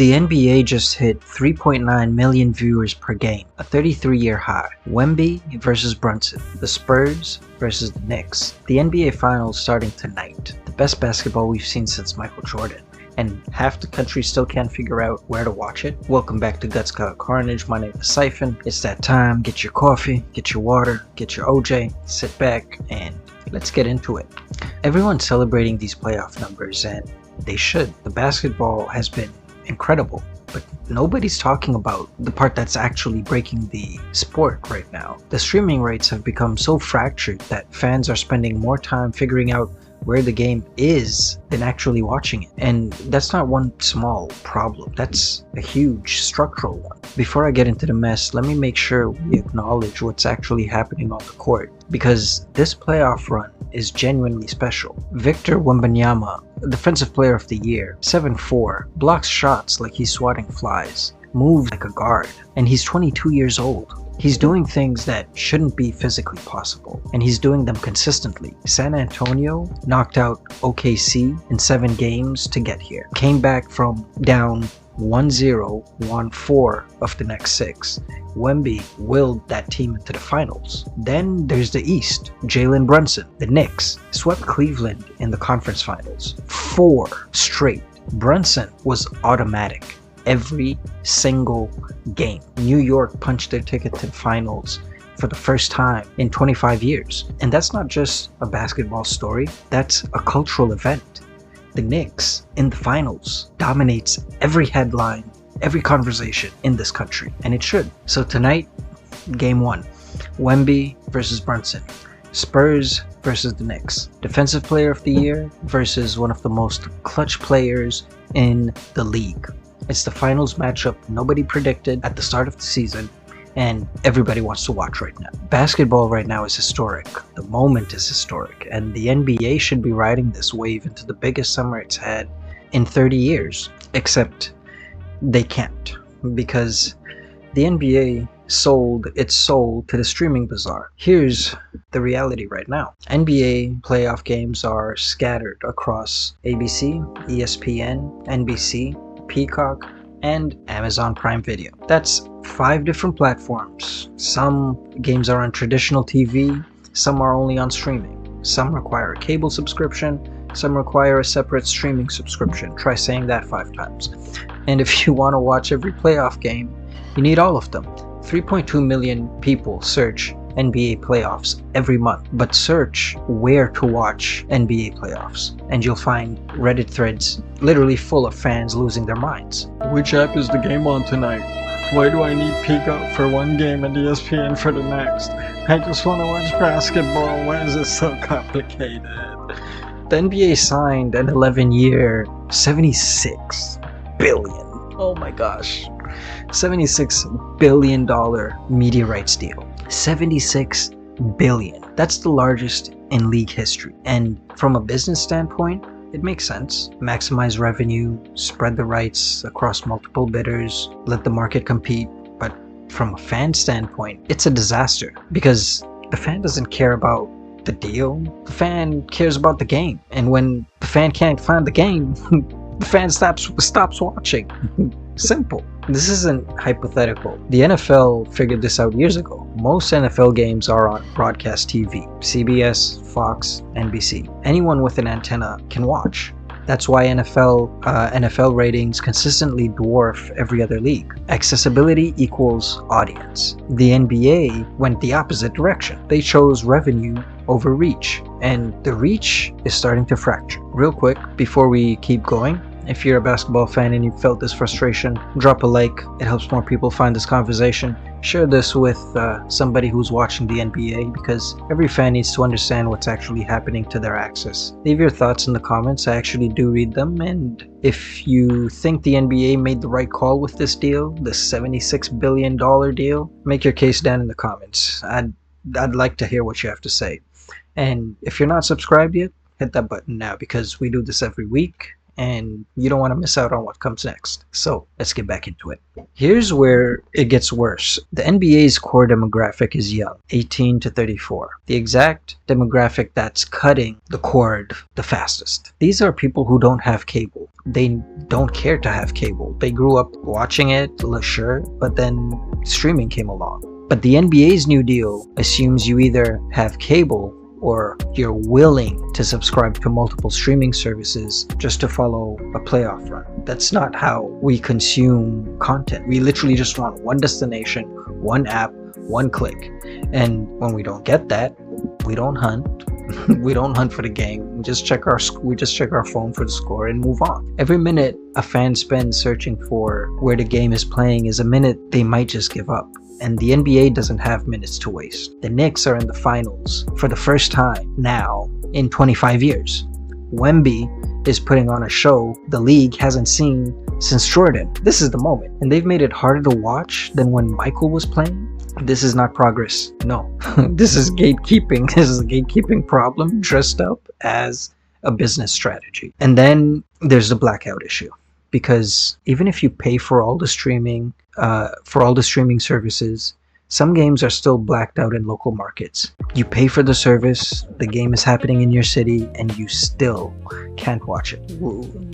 The NBA just hit 3.9 million viewers per game, a 33-year high. Wemby versus Brunson. The Spurs versus the Knicks. The NBA Finals starting tonight. The best basketball we've seen since Michael Jordan. And half the country still can't figure out where to watch it. Welcome back to Guts.Clout.Carnage. My name is Siphon. It's that time. Get your coffee, get your water, get your OJ, sit back, and let's get into it. Everyone's celebrating these playoff numbers, and they should. The basketball has been incredible, but nobody's talking about the part that's actually breaking the sport right now. The streaming rates have become so fractured that fans are spending more time figuring out where the game is than actually watching it. And that's not one small problem, that's a huge structural one. Before I get into the mess, let me make sure we acknowledge what's actually happening on the court, because this playoff run is genuinely special. Victor Wembanyama, Defensive Player of the Year, 7'4", blocks shots like he's swatting flies, moves like a guard, and he's 22 years old. He's doing things that shouldn't be physically possible, and he's doing them consistently. San Antonio knocked out OKC in 7 games to get here. Came back from down 1-0, won 4 of the next 6. Wemby willed that team into the finals. Then there's the East. Jalen Brunson, the Knicks, swept Cleveland in the conference finals. 4 straight. Brunson was automatic every single game. New York punched their ticket to the finals for the first time in 25 years. And that's not just a basketball story, that's a cultural event. The Knicks in the finals dominates every headline, every conversation in this country, and it should. So tonight, game 1, Wemby versus Brunson. Spurs versus the Knicks. Defensive Player of the Year versus one of the most clutch players in the league. It's the finals matchup nobody predicted at the start of the season, and everybody wants to watch right now. Basketball right now is historic. The moment is historic, and the NBA should be riding this wave into the biggest summer it's had in 30 years. Except they can't, because the NBA sold its soul to the streaming bazaar. Here's the reality right now. NBA playoff games are scattered across ABC, ESPN, NBC, Peacock, and Amazon Prime Video. That's 5 different platforms. Some games are on traditional TV, some are only on streaming. Some require a cable subscription, some require a separate streaming subscription. Try saying that 5 times. And if you want to watch every playoff game, you need all of them. 3.2 million people search NBA playoffs every month, but search where to watch NBA playoffs, and you'll find Reddit threads literally full of fans losing their minds. Which app is the game on tonight? Why do I need Peacock for one game and ESPN for the next? I just want to watch basketball. Why is it so complicated? The NBA signed an 11-year, $76 billion. Oh my gosh. $76 billion media rights deal. $76 billion. That's the largest in league history. And from a business standpoint, it makes sense. Maximize revenue, spread the rights across multiple bidders, let the market compete. But from a fan standpoint, it's a disaster, because the fan doesn't care about the deal. The fan cares about the game. And when the fan can't find the game, the fan stops watching. Simple. This isn't hypothetical. The NFL figured this out years ago. Most NFL games are on broadcast TV. CBS, Fox, NBC. Anyone with an antenna can watch. That's why NFL ratings consistently dwarf every other league. Accessibility equals audience. The NBA went the opposite direction. They chose revenue over reach, and the reach is starting to fracture. Real quick, before we keep going, if you're a basketball fan and you felt this frustration, drop a like. It helps more people find this conversation. Share this with somebody who's watching the NBA, because every fan needs to understand what's actually happening to their access. Leave your thoughts in the comments. I actually do read them. And if you think the NBA made the right call with this deal, this $76 billion deal, make your case down in the comments. I'd like to hear what you have to say. And if you're not subscribed yet, hit that button now, because we do this every week and you don't want to miss out on what comes next. So let's get back into it. Here's where it gets worse. The NBA's core demographic is young, 18 to 34. The exact demographic that's cutting the cord the fastest. These are people who don't have cable. They don't care to have cable. They grew up watching it, sure, but then streaming came along. But the NBA's new deal assumes you either have cable or you're willing to subscribe to multiple streaming services just to follow a playoff run. That's not how we consume content. We literally just want one destination, one app, one click. And when we don't get that, we don't hunt. We don't hunt for the game. We just check our phone for the score and move on. Every minute a fan spends searching for where the game is playing is a minute they might just give up. And the NBA doesn't have minutes to waste. The Knicks are in the finals for the first time now in 25 years. Wemby is putting on a show the league hasn't seen since Jordan. This is the moment. And they've made it harder to watch than when Michael was playing. This is not progress. No. This is gatekeeping. This is a gatekeeping problem dressed up as a business strategy. And then there's the blackout issue. Because even if you pay for all the streaming services, some games are still blacked out in local markets. You pay for the service, the game is happening in your city, and you still can't watch it.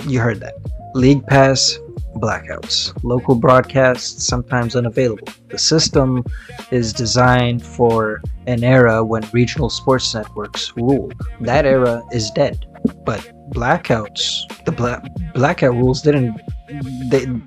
You heard that. League Pass, blackouts. Local broadcasts, sometimes unavailable. The system is designed for an era when regional sports networks ruled. That era is dead. But blackouts, blackout rules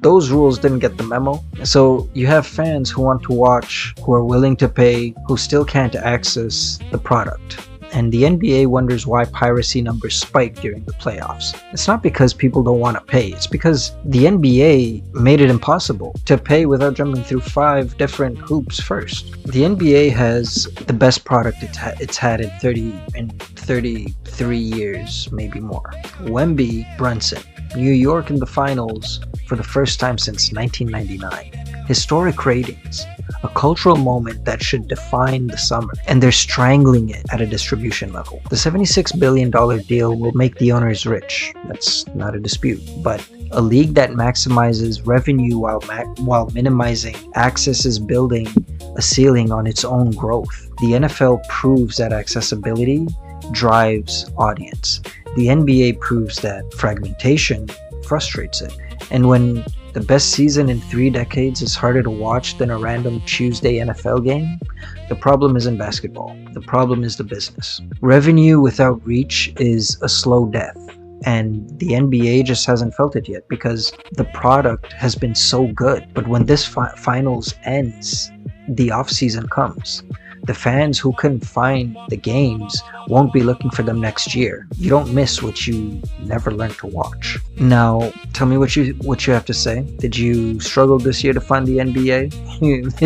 those rules didn't get the memo. So you have fans who want to watch, who are willing to pay, who still can't access the product. And the NBA wonders why piracy numbers spike during the playoffs. It's not because people don't want to pay. It's because the NBA made it impossible to pay without jumping through 5 different hoops first. The NBA has the best product it's had in 33 years, maybe more. Wemby, Brunson, New York in the finals for the first time since 1999. Historic ratings. A cultural moment that should define the summer, and they're strangling it at a distribution level. The $76 billion deal will make the owners rich. That's not a dispute. But a league that maximizes revenue while minimizing access is building a ceiling on its own growth. The NFL proves that accessibility drives audience. The NBA proves that fragmentation frustrates it. And when the best season in 3 decades is harder to watch than a random Tuesday NFL game, the problem isn't basketball. The problem is the business. Revenue without reach is a slow death. And the NBA just hasn't felt it yet because the product has been so good. But when this finals ends, the offseason comes. The fans who couldn't find the games won't be looking for them next year. You don't miss what you never learned to watch. Now, tell me what you have to say. Did you struggle this year to find the NBA?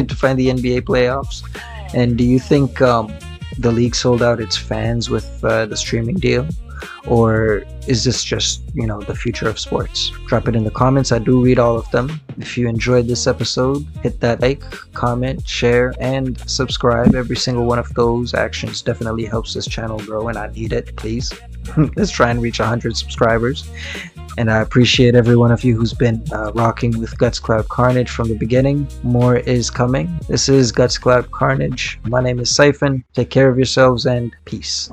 To find the NBA playoffs? And do you think the league sold out its fans with the streaming deal? Or is this just, the future of sports? Drop it in the comments. I do read all of them. If you enjoyed this episode, hit that like, comment, share, and subscribe. Every single one of those actions definitely helps this channel grow, and I need it, please. Let's try and reach 100 subscribers. And I appreciate every one of you who's been rocking with Guts.Clout.Carnage from the beginning. More is coming. This is Guts.Clout.Carnage. My name is Siphon. Take care of yourselves and peace.